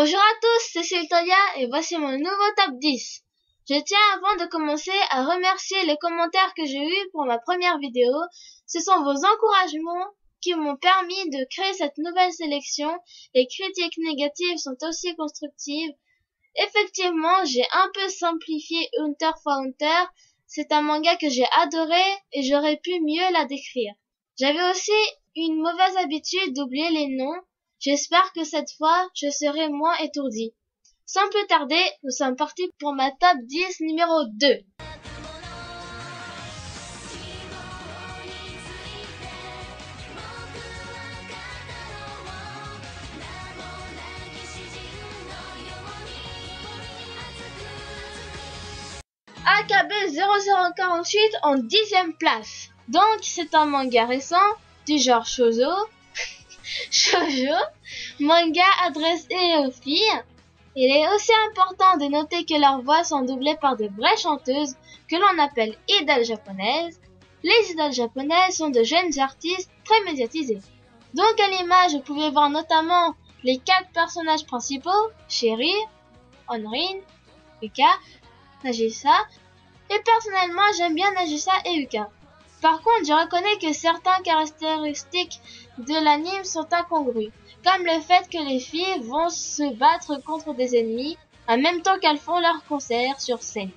Bonjour à tous, c'est Céltolia et voici mon nouveau top 10. Je tiens avant de commencer à remercier les commentaires que j'ai eus pour ma première vidéo. Ce sont vos encouragements qui m'ont permis de créer cette nouvelle sélection. Les critiques négatives sont aussi constructives. Effectivement, j'ai un peu simplifié Hunter x Hunter. C'est un manga que j'ai adoré et j'aurais pu mieux la décrire. J'avais aussi une mauvaise habitude d'oublier les noms. J'espère que cette fois, je serai moins étourdie. Sans plus tarder, nous sommes partis pour ma top 10 numéro 2. AKB 0048 en 10e place. Donc, c'est un manga récent du genre shoujo, manga adressé aux filles. Il est aussi important de noter que leurs voix sont doublées par de vraies chanteuses que l'on appelle idoles japonaises. Les idoles japonaises sont de jeunes artistes très médiatisés. Donc à l'image, vous pouvez voir notamment les 4 personnages principaux, Chéri, Honrin, Yuka, Nagisa. Et personnellement, j'aime bien Nagisa et Yuka. Par contre, je reconnais que certaines caractéristiques de l'anime sont incongrues, comme le fait que les filles vont se battre contre des ennemis en même temps qu'elles font leur concert sur scène.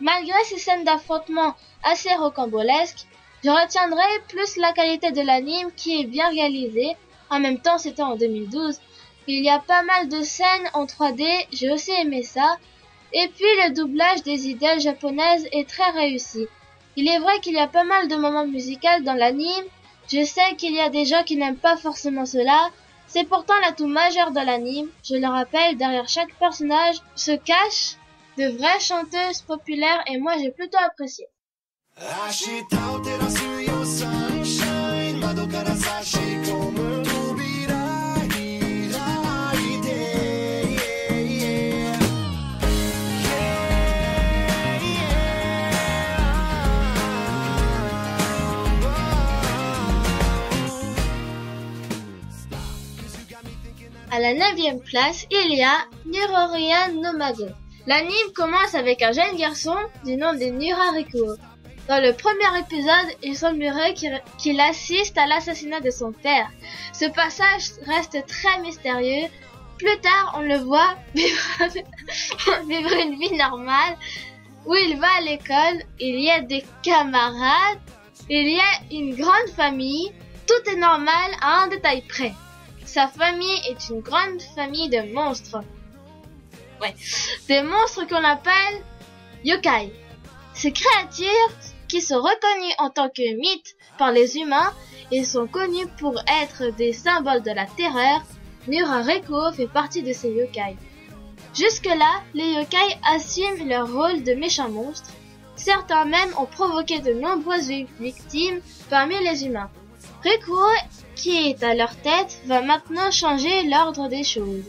Malgré ces scènes d'affrontement assez rocambolesques, je retiendrai plus la qualité de l'anime qui est bien réalisée. En même temps, c'était en 2012. Il y a pas mal de scènes en 3D, j'ai aussi aimé ça. Et puis le doublage des idoles japonaises est très réussi. Il est vrai qu'il y a pas mal de moments musicaux dans l'anime. Je sais qu'il y a des gens qui n'aiment pas forcément cela. C'est pourtant l'atout majeur de l'anime. Je le rappelle, derrière chaque personnage se cachent de vraies chanteuses populaires et moi j'ai plutôt apprécié. À la 9e place, il y a Nurorian no Mago. L'anime commence avec un jeune garçon du nom de Nura Rikuo. Dans le premier épisode, il semblerait qu'il assiste à l'assassinat de son père. Ce passage reste très mystérieux. Plus tard, on le voit vivre une vie normale où il va à l'école, il y a des camarades, il y a une grande famille. Tout est normal à un détail près. Sa famille est une grande famille de monstres. Des monstres qu'on appelle yokai. Ces créatures qui sont reconnues en tant que mythes par les humains et sont connues pour être des symboles de la terreur. Nura Rikuo fait partie de ces yokai. Jusque-là, les yokai assument leur rôle de méchants monstres. Certains même ont provoqué de nombreuses victimes parmi les humains. Rikuo, qui est à leur tête, va maintenant changer l'ordre des choses.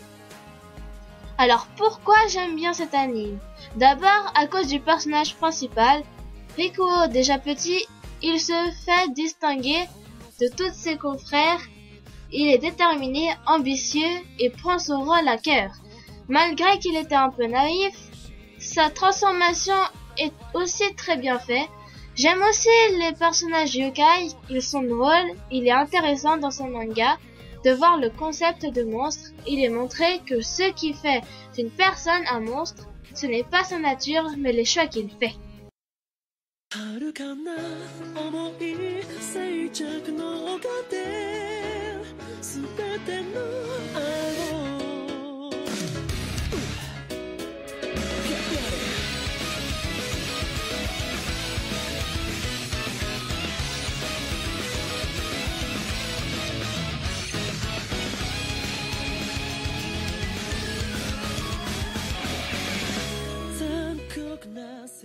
Alors pourquoi j'aime bien cet anime? D'abord à cause du personnage principal. Rikuo, déjà petit, il se fait distinguer de tous ses confrères. Il est déterminé, ambitieux et prend son rôle à cœur. Malgré qu'il était un peu naïf, sa transformation est aussi très bien faite. J'aime aussi les personnages yokai, ils sont drôles, il est intéressant dans ce manga de voir le concept de monstre. Il est montré que ce qui fait d'une personne un monstre, ce n'est pas sa nature, mais les choix qu'il fait.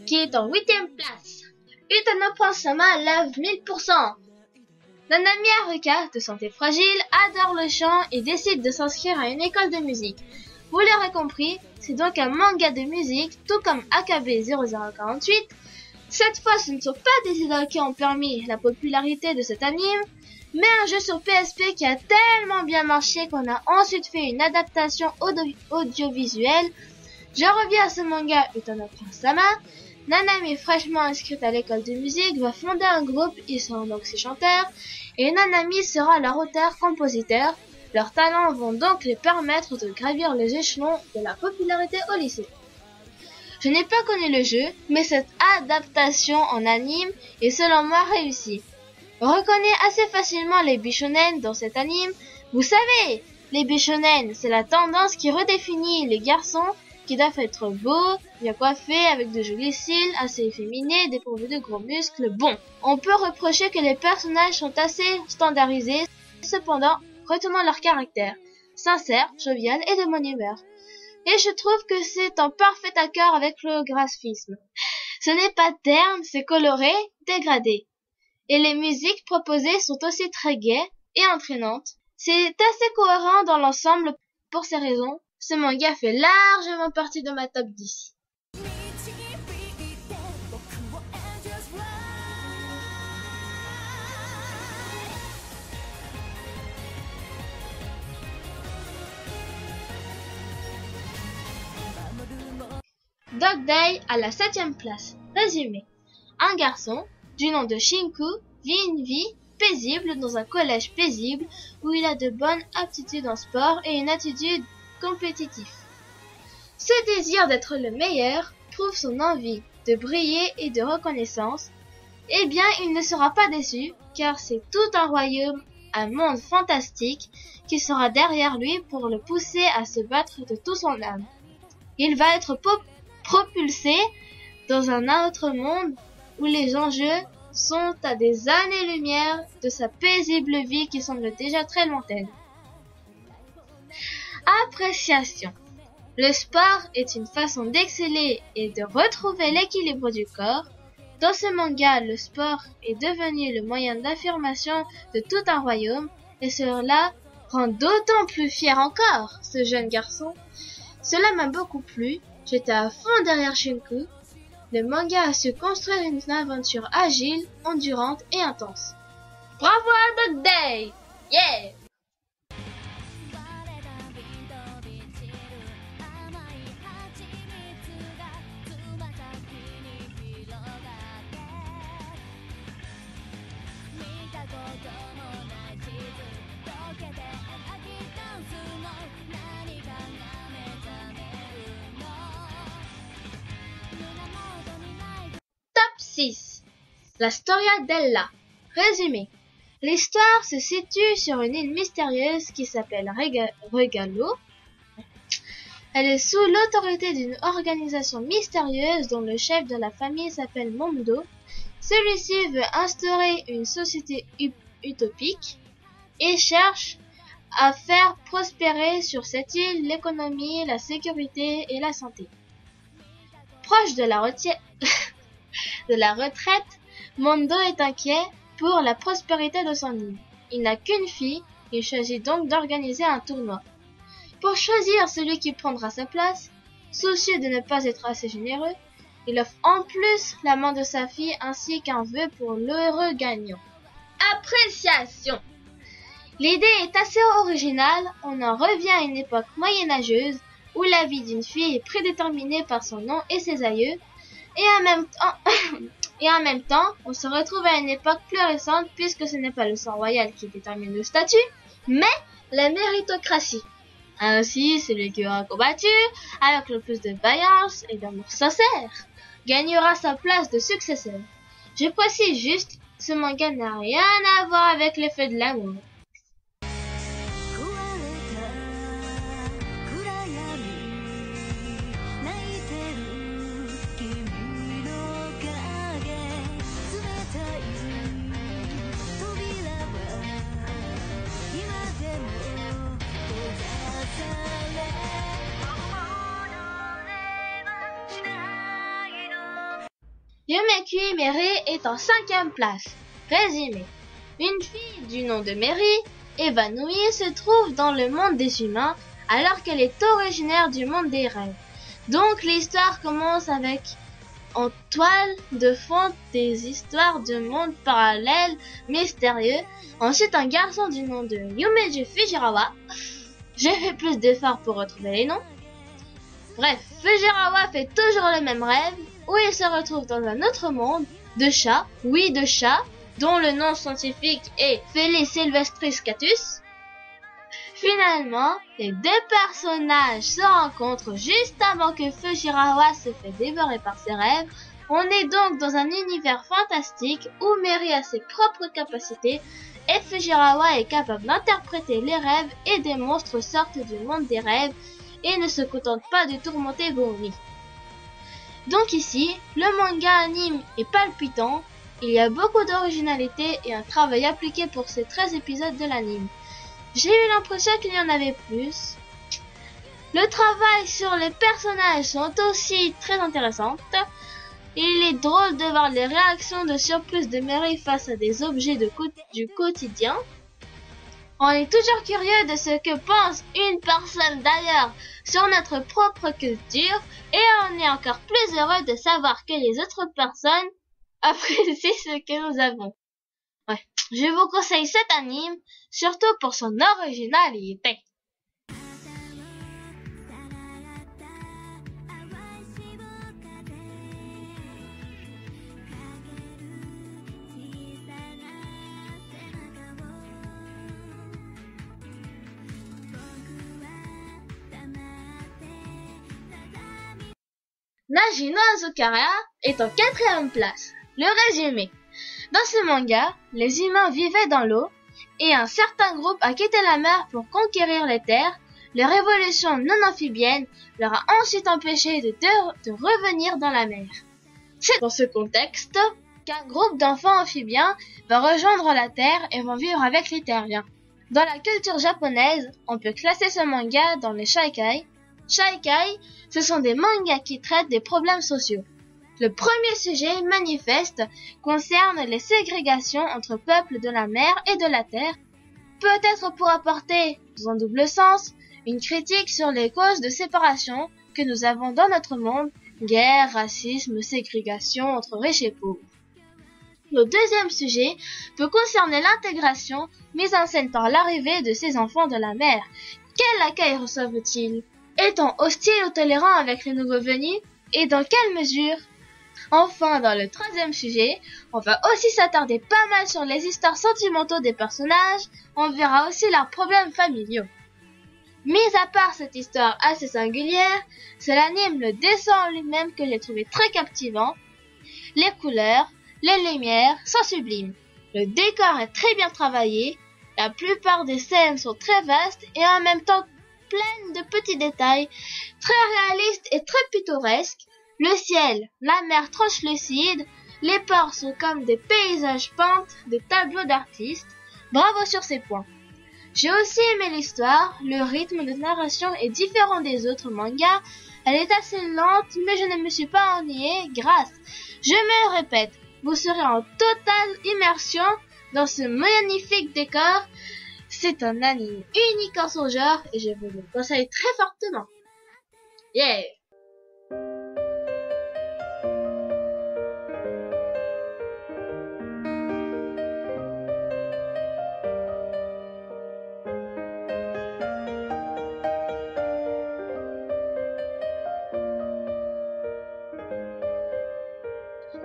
Qui est en 8e place. Utano Prince-sama lève 1000%. Nanami Haruka, de santé fragile, adore le chant et décide de s'inscrire à une école de musique. Vous l'aurez compris, c'est donc un manga de musique, tout comme AKB 0048. Cette fois, ce ne sont pas des idoles qui ont permis la popularité de cet anime. mais un jeu sur PSP qui a tellement bien marché qu'on a ensuite fait une adaptation audiovisuelle. Je reviens à ce manga Utano Prince-sama. Nanami, fraîchement inscrite à l'école de musique, va fonder un groupe, ils seront donc ses chanteurs, et Nanami sera leur auteur-compositeur. Leurs talents vont donc les permettre de gravir les échelons de la popularité au lycée. Je n'ai pas connu le jeu, mais cette adaptation en anime est selon moi réussie. On reconnaît assez facilement les bishonen dans cet anime. Vous savez, les bishonen, c'est la tendance qui redéfinit les garçons qui doivent être beaux, bien coiffés, avec de jolis cils, assez efféminés, dépourvus de gros muscles. Bon, on peut reprocher que les personnages sont assez standardisés, cependant, retenant leur caractère, sincère, jovial et de bonne humeur. Et je trouve que c'est en parfait accord avec le graphisme. Ce n'est pas terne, c'est coloré, dégradé. Et les musiques proposées sont aussi très gaies et entraînantes. C'est assez cohérent dans l'ensemble. Pour ces raisons, ce manga fait largement partie de ma top 10. Dog Day à la 7e place. Résumé. Un garçon, du nom de Shinku, vit une vie paisible dans un collège paisible où il a de bonnes aptitudes en sport et une attitude compétitive. Ce désir d'être le meilleur prouve son envie de briller et de reconnaissance. Eh bien, il ne sera pas déçu car c'est tout un royaume, un monde fantastique qui sera derrière lui pour le pousser à se battre de tout son âme. Il va être propulsé dans un autre monde où les enjeux sont à des années-lumière de sa paisible vie qui semble déjà très lointaine. Appréciation. Le sport est une façon d'exceller et de retrouver l'équilibre du corps. Dans ce manga, le sport est devenu le moyen d'affirmation de tout un royaume et cela rend d'autant plus fier encore ce jeune garçon. Cela m'a beaucoup plu. J'étais à fond derrière Shinku. Le manga a su construire une aventure agile, endurante et intense. Bravo à Dog Day! Yeah! Top 6. La Storia d'Ella. Résumé. L'histoire se situe sur une île mystérieuse qui s'appelle Regalo. Elle est sous l'autorité d'une organisation mystérieuse dont le chef de la famille s'appelle Mondo. Celui-ci veut instaurer une société utopique et cherche à faire prospérer sur cette île l'économie, la sécurité et la santé. Proche de la retraite, Mondo est inquiet pour la prospérité de son île. Il n'a qu'une fille, il choisit donc d'organiser un tournoi. Pour choisir celui qui prendra sa place, soucieux de ne pas être assez généreux, il offre en plus la main de sa fille ainsi qu'un vœu pour l'heureux gagnant. Appréciation. L'idée est assez originale, on en revient à une époque moyenâgeuse où la vie d'une fille est prédéterminée par son nom et ses aïeux, et en même temps, on se retrouve à une époque plus récente puisque ce n'est pas le sang royal qui détermine le statut, mais la méritocratie. Ainsi, celui qui aura combattu, avec le plus de vaillance et d'amour sincère, gagnera sa place de successeur. Je précise juste, ce manga n'a rien à voir avec l'effet de l'amour. Yomeki Meri est en 5e place. Résumé. Une fille du nom de Meri, évanouie, se trouve dans le monde des humains alors qu'elle est originaire du monde des rêves. Donc l'histoire commence avec en toile de fond des histoires de mondes parallèles mystérieux. Ensuite, un garçon du nom de Yumeji Fujiwara. J'ai fait plus d'efforts pour retrouver les noms. Bref, Fujiwara fait toujours le même rêve, où il se retrouve dans un autre monde de chats, oui de chats, dont le nom scientifique est Felis sylvestris catus. Finalement, les deux personnages se rencontrent juste avant que Fujiwara se fait dévorer par ses rêves. On est donc dans un univers fantastique où Mary a ses propres capacités et Fujiwara est capable d'interpréter les rêves et des monstres sortent du monde des rêves et ne se contente pas de tourmenter vos nuits. Donc ici, le manga anime est palpitant, il y a beaucoup d'originalité et un travail appliqué pour ces 13 épisodes de l'anime. J'ai eu l'impression qu'il y en avait plus. Le travail sur les personnages sont aussi très intéressantes. Il est drôle de voir les réactions de surprise de Mary face à des objets du quotidien. On est toujours curieux de ce que pense une personne d'ailleurs sur notre propre culture et on est encore plus heureux de savoir que les autres personnes apprécient ce que nous avons. Ouais, je vous conseille cet anime, surtout pour son originalité. Najino Azukaria est en 4e place. Le résumé. Dans ce manga, les humains vivaient dans l'eau et un certain groupe a quitté la mer pour conquérir les terres. Leur évolution non amphibienne leur a ensuite empêché de revenir dans la mer. C'est dans ce contexte qu'un groupe d'enfants amphibiens va rejoindre la terre et vont vivre avec les terriens. Dans la culture japonaise, on peut classer ce manga dans les shaikai. Shaikai, ce sont des mangas qui traitent des problèmes sociaux. Le premier sujet manifeste concerne les ségrégations entre peuples de la mer et de la terre, peut-être pour apporter, dans un double sens, une critique sur les causes de séparation que nous avons dans notre monde, guerre, racisme, ségrégation entre riches et pauvres. Le deuxième sujet peut concerner l'intégration mise en scène par l'arrivée de ces enfants de la mer. Quel accueil reçoivent-ils? Est-on hostile ou tolérant avec les nouveaux venus? Et dans quelle mesure? Enfin, dans le troisième sujet, on va aussi s'attarder pas mal sur les histoires sentimentaux des personnages, on verra aussi leurs problèmes familiaux. Mis à part cette histoire assez singulière, c'est l'anime, le dessin en lui-même que j'ai trouvé très captivant. Les couleurs, les lumières sont sublimes. Le décor est très bien travaillé, la plupart des scènes sont très vastes et en même temps pleines de petits détails, très réalistes et très pittoresques. Le ciel, la mer translucide, les ports sont comme des paysages peints, des tableaux d'artistes. Bravo sur ces points. J'ai aussi aimé l'histoire, le rythme de narration est différent des autres mangas, elle est assez lente mais je ne me suis pas ennuyée grâce, je me le répète, vous serez en totale immersion dans ce magnifique décor. C'est un anime unique en son genre et je vous le conseille très fortement. Yeah!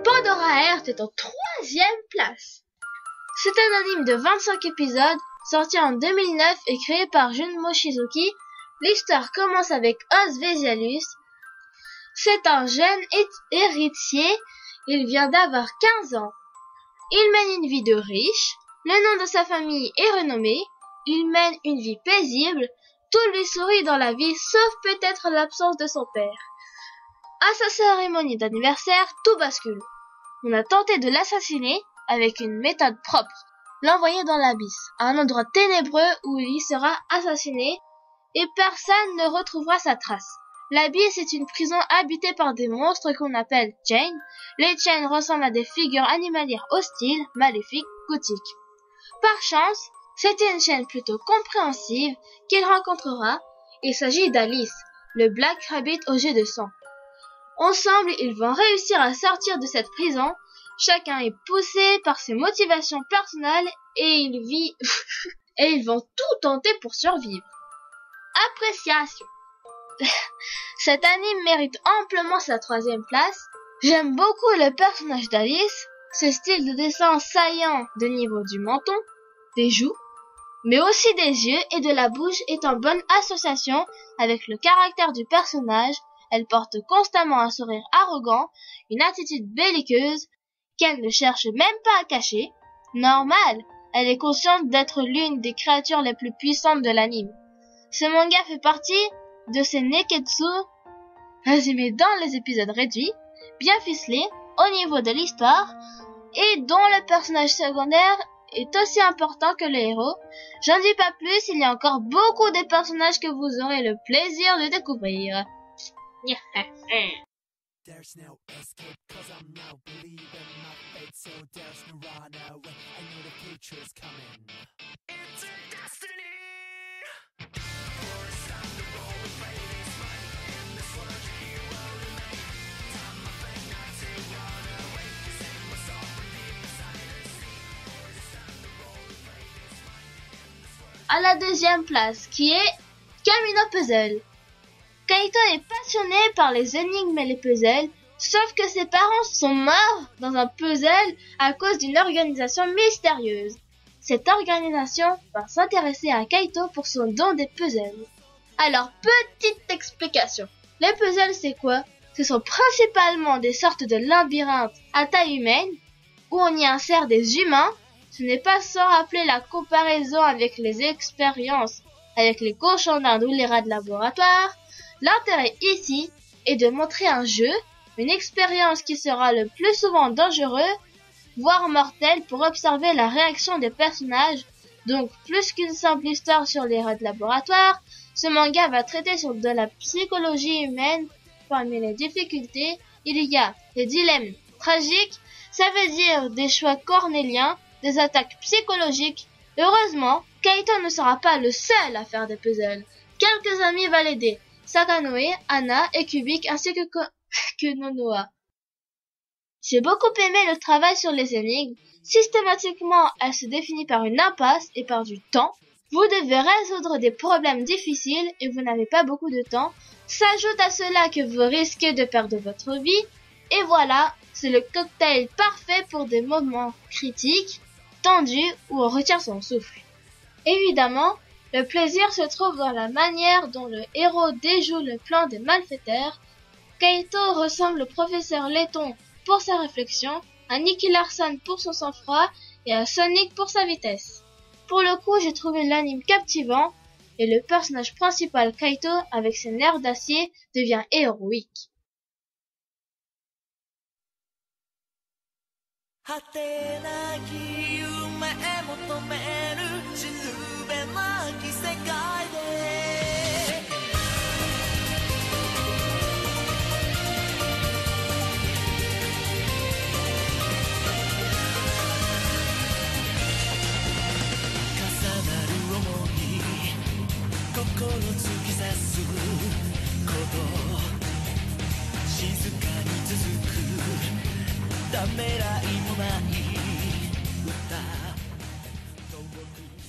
Pandora Heart est en 3e place. C'est un anime de 25 épisodes, sorti en 2009 et créé par Junmo Shizuki. L'histoire commence avec Oz Vesialus. C'est un jeune héritier, il vient d'avoir 15 ans. Il mène une vie de riche, le nom de sa famille est renommé, il mène une vie paisible, tout lui sourit dans la vie sauf peut-être l'absence de son père. À sa cérémonie d'anniversaire, tout bascule. On a tenté de l'assassiner avec une méthode propre, l'envoyer dans l'abysse, à un endroit ténébreux où il y sera assassiné et personne ne retrouvera sa trace. L'abysse est une prison habitée par des monstres qu'on appelle chains. Les chains ressemblent à des figures animalières hostiles, maléfiques, gothiques. Par chance, c'était une chaîne plutôt compréhensive qu'il rencontrera. Il s'agit d'Alice, le Black Rabbit au jet de sang. Ensemble, ils vont réussir à sortir de cette prison. Chacun est poussé par ses motivations personnelles et ils vont tout tenter pour survivre. Appréciation. Cet anime mérite amplement sa 3e place. J'aime beaucoup le personnage d'Alice, ce style de dessin saillant de niveau du menton, des joues, mais aussi des yeux et de la bouche est en bonne association avec le caractère du personnage. Elle porte constamment un sourire arrogant, une attitude belliqueuse qu'elle ne cherche même pas à cacher. Normal, elle est consciente d'être l'une des créatures les plus puissantes de l'anime. Ce manga fait partie de ces neketsu résumés dans les épisodes réduits, bien ficelés au niveau de l'histoire et dont le personnage secondaire est aussi important que le héros. J'en dis pas plus, il y a encore beaucoup de personnages que vous aurez le plaisir de découvrir. There's no escape 'cause I'm now believing my fate, so there's no run away. I know the future is coming. It's a destiny. Force time to roll the fate is mine. In this world you will remain. Time I think not to run away. Save myself from deep inside the sea. Force time to roll the fate is mine. À la 2e place, qui est Camino Puzzle. Kaito est passionné par les énigmes et les puzzles, sauf que ses parents sont morts dans un puzzle à cause d'une organisation mystérieuse. Cette organisation va s'intéresser à Kaito pour son don des puzzles. Alors, petite explication. Les puzzles, c'est quoi? Ce sont principalement des sortes de labyrinthes à taille humaine, où on y insère des humains. Ce n'est pas sans rappeler la comparaison avec les expériences avec les cochons d'Inde ou les rats de laboratoire. L'intérêt ici est de montrer un jeu, une expérience qui sera le plus souvent dangereux, voire mortel, pour observer la réaction des personnages. Donc plus qu'une simple histoire sur les rats de laboratoire, ce manga va traiter sur de la psychologie humaine. Parmi les difficultés, il y a des dilemmes tragiques, ça veut dire des choix cornéliens, des attaques psychologiques. Heureusement, Kaito ne sera pas le seul à faire des puzzles. Quelques amis vont l'aider. Sakanoe, Anna et Kubik ainsi que Nonoa. J'ai beaucoup aimé le travail sur les énigmes. Systématiquement, elle se définit par une impasse et par du temps. Vous devez résoudre des problèmes difficiles et vous n'avez pas beaucoup de temps. S'ajoute à cela que vous risquez de perdre votre vie. Et voilà, c'est le cocktail parfait pour des moments critiques, tendus où on retient son souffle. Évidemment, le plaisir se trouve dans la manière dont le héros déjoue le plan des malfaiteurs. Kaito ressemble au professeur Layton pour sa réflexion, à Nicky Larson pour son sang-froid et à Sonic pour sa vitesse. Pour le coup, j'ai trouvé l'anime captivant et le personnage principal Kaito, avec ses nerfs d'acier, devient héroïque.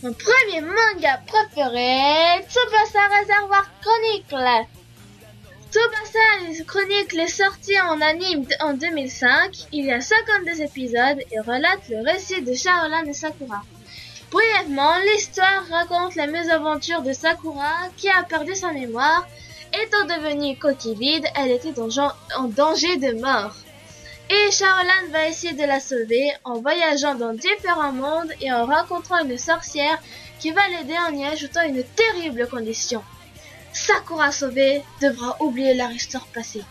Mon premier manga préféré, Tsubasa Reservoir Chronicle. Tsubasa Chronicle est sorti en anime en 2005. Il y a 52 épisodes et relate le récit de Shaolan et Sakura. Brièvement, l'histoire raconte la mésaventure de Sakura qui a perdu sa mémoire. Étant devenue coquille vide, elle était en danger de mort. Et Shaolan va essayer de la sauver en voyageant dans différents mondes et en rencontrant une sorcière qui va l'aider en y ajoutant une terrible condition. Sakura sauvée devra oublier leur histoire passée.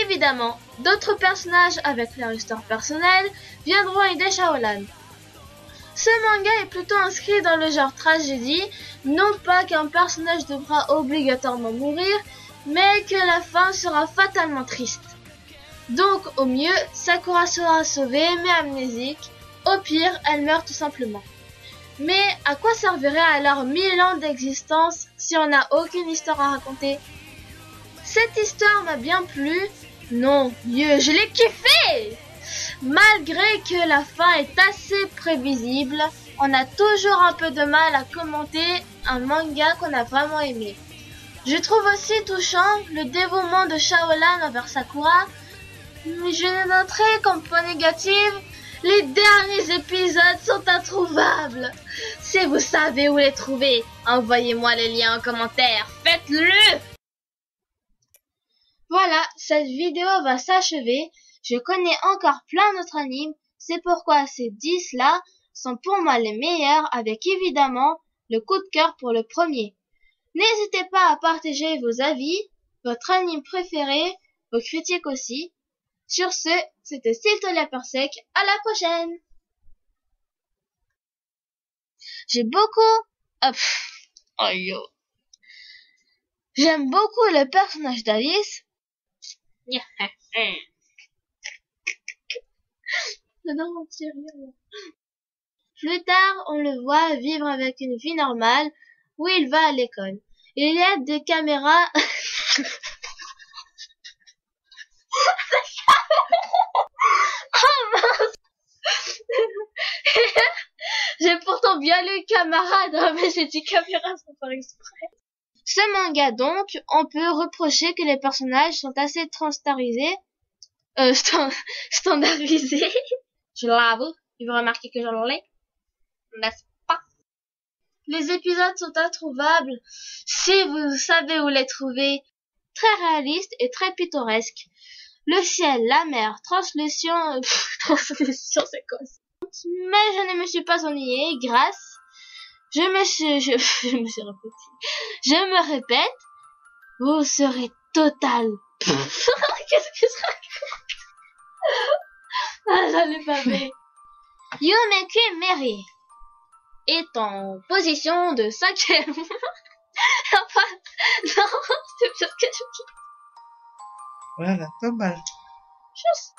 Évidemment, d'autres personnages avec leur histoire personnelle viendront aider Shaolan. Ce manga est plutôt inscrit dans le genre tragédie, non pas qu'un personnage devra obligatoirement mourir, mais que la fin sera fatalement triste. Donc, au mieux, Sakura sera sauvée, mais amnésique. Au pire, elle meurt tout simplement. Mais à quoi servirait alors 1000 ans d'existence si on n'a aucune histoire à raconter? Cette histoire m'a bien plu, Non, mieux, je l'ai kiffé! Malgré que la fin est assez prévisible, on a toujours un peu de mal à commenter un manga qu'on a vraiment aimé. Je trouve aussi touchant le dévouement de Shaolan envers Sakura, mais je noterai comme point négatif, les derniers épisodes sont introuvables. Si vous savez où les trouver, envoyez-moi les liens en commentaire, faites-le! Voilà, cette vidéo va s'achever. Je connais encore plein d'autres animes, c'est pourquoi ces 10 là sont pour moi les meilleurs, avec évidemment le coup de cœur pour le premier. N'hésitez pas à partager vos avis, votre anime préféré, vos critiques aussi. Sur ce, c'était Syltolia Persec, à la prochaine! J'ai beaucoup... J'aime beaucoup le personnage d'Alice. Plus tard, on le voit vivre avec une vie normale où il va à l'école. Il y a des caméras... J'ai pourtant bien lu camarade, mais j'ai dit caméra sans faire exprès. Ce manga donc, on peut reprocher que les personnages sont assez standardisés. Je l'avoue, il vous remarquer que j'en l'ai, n'est-ce pas? Les épisodes sont introuvables si vous savez où les trouver. Très réalistes et très pittoresques. Le ciel, la mer, translution, c'est quoi ça? Mais je ne me suis pas ennuyée, je me répète, vous serez total. Qu'est-ce que ça? Ah, j'en ai pas fait. Yumeku Meri est en position de 5e. Enfin, non, c'est pire que je... Voilà, pas mal. Juste.